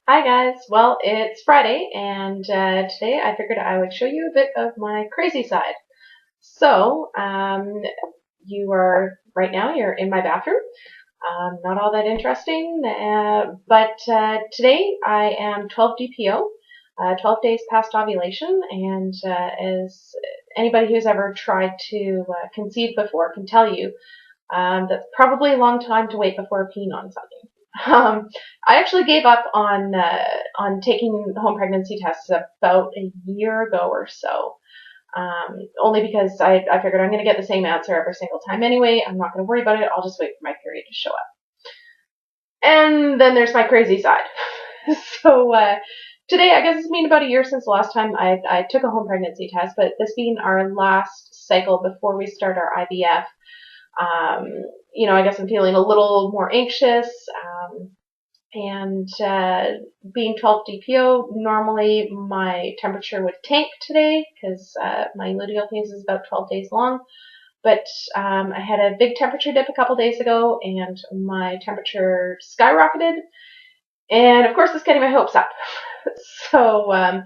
Hi guys. Well, it's Friday, and today I figured I would show you a bit of my crazy side. So, you are right now. You're in my bathroom. Not all that interesting, but today I am 12 DPO, 12 days past ovulation, and as anybody who's ever tried to conceive before can tell you, that's probably a long time to wait before peeing on something. I actually gave up on taking home pregnancy tests about a year ago or so. Only because I figured I'm going to get the same answer every single time anyway. I'm not going to worry about it. I'll just wait for my period to show up. And then there's my crazy side. So today, I guess it's been about a year since the last time I took a home pregnancy test, but this being our last cycle before we start our IVF. Um, I guess I'm feeling a little more anxious. And being 12 DPO, normally my temperature would tank today because my luteal phase is about 12 days long. But I had a big temperature dip a couple days ago, and my temperature skyrocketed. And of course, it's getting my hopes up. So I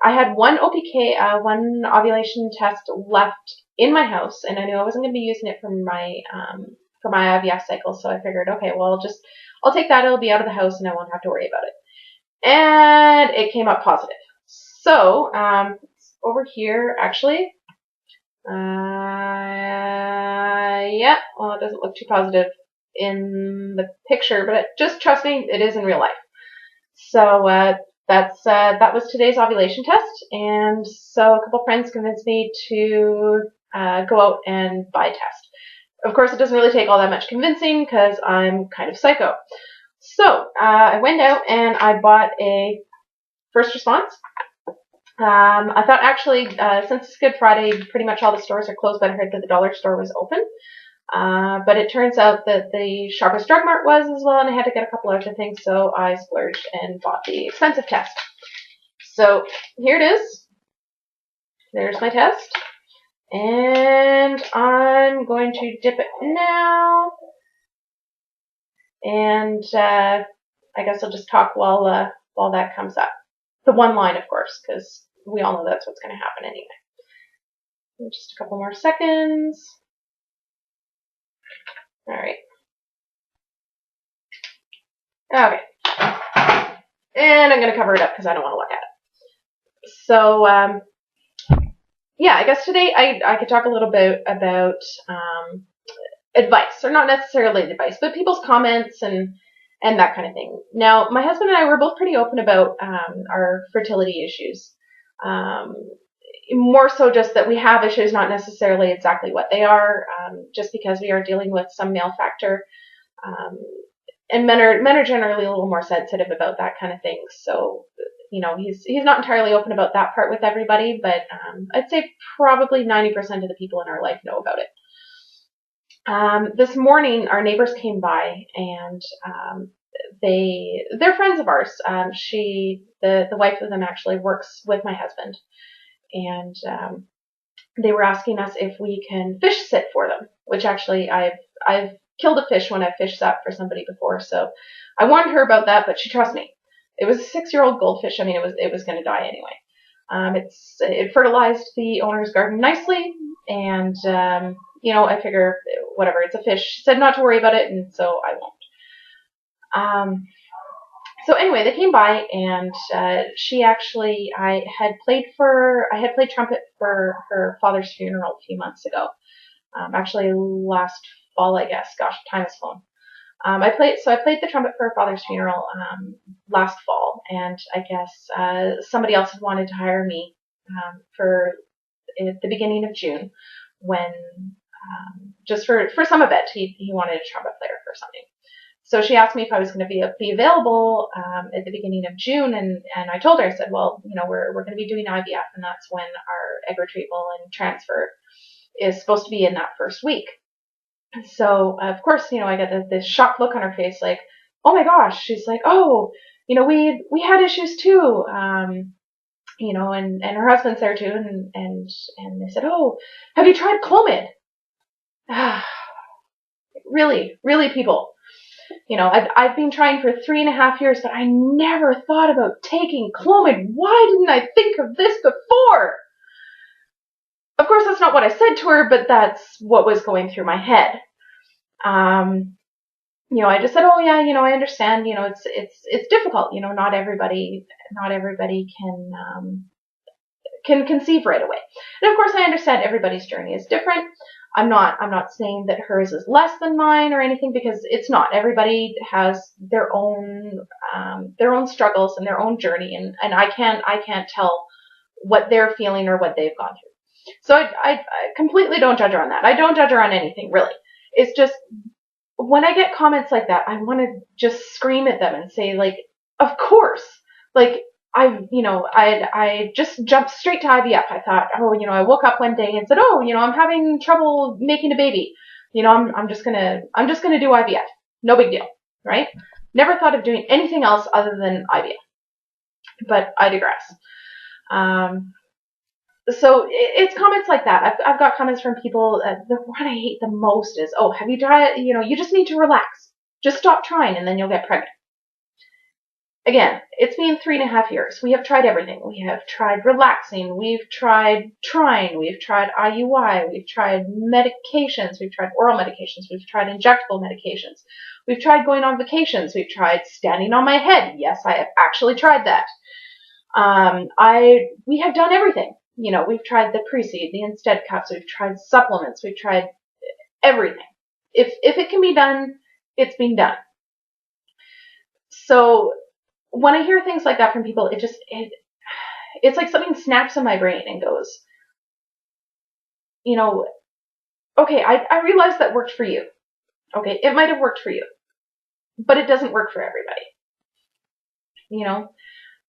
had one OPK, one ovulation test left in my house, and I knew I wasn't going to be using it for my IVF cycle. So I figured, okay, well, I'll take that. It'll be out of the house, and I won't have to worry about it. And it came up positive. So over here, actually, yeah. Well, it doesn't look too positive in the picture, but just trust me, it is in real life. So that was today's ovulation test, and so a couple friends convinced me to go out and buy a test. Of course, it doesn't really take all that much convincing because I'm kind of psycho. So I went out and I bought a first response. I thought actually, since it's Good Friday, pretty much all the stores are closed, but I heard that the dollar store was open. But it turns out that the Shoppers Drug Mart was as well, and I had to get a couple other things, so I splurged and bought the expensive test. So here it is. There's my test. And I'm going to dip it now. And I guess I'll just talk while that comes up. The one line, of course, because we all know that's what's going to happen anyway. Just a couple more seconds. All right. Okay. And I'm going to cover it up because I don't want to look at it. So, yeah, I guess today I could talk a little bit about advice, or not necessarily advice, but people's comments and that kind of thing. Now, my husband and I were both pretty open about our fertility issues. More so just that we have issues, not necessarily exactly what they are, just because we are dealing with some male factor. And men are generally a little more sensitive about that kind of thing. So, he's not entirely open about that part with everybody, but I'd say probably 90% of the people in our life know about it. This morning, our neighbors came by, and they're friends of ours. The wife of them actually works with my husband, and they were asking us if we can fish sit for them, which actually I've killed a fish when I fished sat for somebody before, so I warned her about that, but she trusts me. It was a 6-year-old goldfish. I mean, it was going to die anyway. It fertilized the owner's garden nicely, and I figure whatever, it's a fish. She said not to worry about it, and so I won't. So anyway, they came by, and I had played trumpet for her father's funeral a few months ago. Actually last fall, I guess. Gosh, time has flown. I played the trumpet for her father's funeral last fall, and I guess somebody else had wanted to hire me for at the beginning of June, when just for some event he wanted a trumpet player for something. So she asked me if I was going to be available at the beginning of June, and I told her, I said, well, we're going to be doing IVF, and that's when our egg retrieval and transfer is supposed to be in that first week. So of course, I got this shocked look on her face, like, oh my gosh. She's like, oh, we had issues too, and her husband's there too, and they said, oh, have you tried Clomid? Really, people. You know, I've been trying for 3.5 years, but I never thought about taking Clomid. Why didn't I think of this before? Of course, that's not what I said to her, but that's what was going through my head. You know, I just said, oh yeah, you know, I understand, you know, it's difficult, you know, not everybody can conceive right away. And of course I understand everybody's journey is different. I'm not saying that hers is less than mine or anything, because it's not. Everybody has their own struggles and their own journey, and I can't tell what they're feeling or what they've gone through. So I completely don't judge her on that. I don't judge her on anything, really. It's just, when I get comments like that, I want to just scream at them and say, like, of course, like, I just jumped straight to IVF. I thought, oh, you know, I woke up one day and said, oh, you know, I'm having trouble making a baby. You know, I'm just gonna do IVF. No big deal, right? Never thought of doing anything else other than IVF. But I digress. So it's comments like that. I've got comments from people. The one I hate the most is, oh, have you tried? You know, you just need to relax. Just stop trying, and then you'll get pregnant. Again, it's been 3.5 years. We have tried everything. We have tried relaxing. We've tried trying. We've tried IUI. We've tried medications. We've tried oral medications. We've tried injectable medications. We've tried going on vacations. We've tried standing on my head. Yes, I have actually tried that. We have done everything. You know, we've tried the pre-seed, the Instead cups. We've tried supplements. We've tried everything. If it can be done, it's been done. So when I hear things like that from people, it's like something snaps in my brain and goes, you know, okay, I realize that worked for you. Okay, it might have worked for you, but it doesn't work for everybody. You know,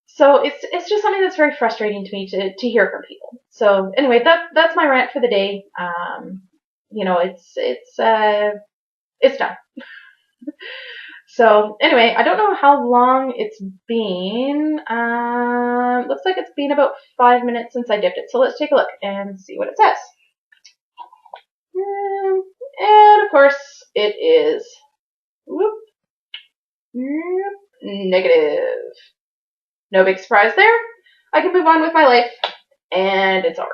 so it's just something that's very frustrating to me to hear from people. So anyway, that's my rant for the day. You know, it's done. So anyway, I don't know how long it's been. Looks like it's been about 5 minutes since I dipped it. So let's take a look and see what it says. And of course, it is negative. No big surprise there. I can move on with my life, and it's over.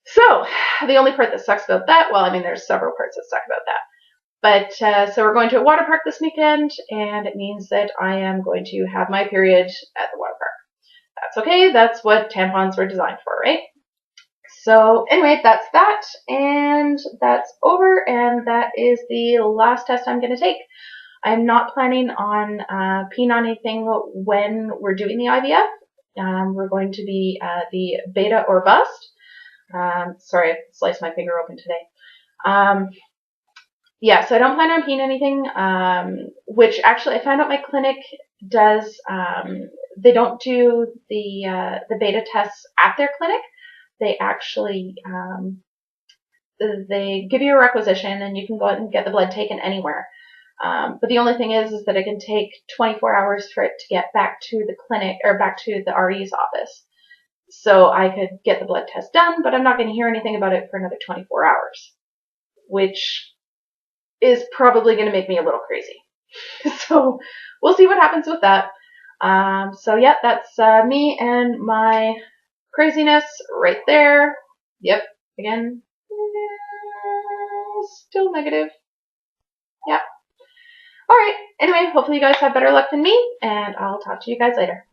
So the only part that sucks about that, well, I mean, there's several parts that suck about that. But, so we're going to a water park this weekend, and it means that I am going to have my period at the water park. That's okay. That's what tampons were designed for, right? So anyway, that's that, and that's over, and that is the last test I'm going to take. I'm not planning on peeing on anything when we're doing the IVF. We're going to be the beta or bust. Sorry, I sliced my finger open today. Yeah, so I don't plan on peeing anything, which actually I found out my clinic does, they don't do the beta tests at their clinic. They actually, they give you a requisition and you can go out and get the blood taken anywhere. But the only thing is that it can take 24 hours for it to get back to the clinic or back to the RE's office. So I could get the blood test done, but I'm not going to hear anything about it for another 24 hours, which is probably going to make me a little crazy. So we'll see what happens with that. So yeah, that's me and my craziness right there. Yep, again, still negative. Yeah. All right. Anyway, hopefully you guys have better luck than me, and I'll talk to you guys later.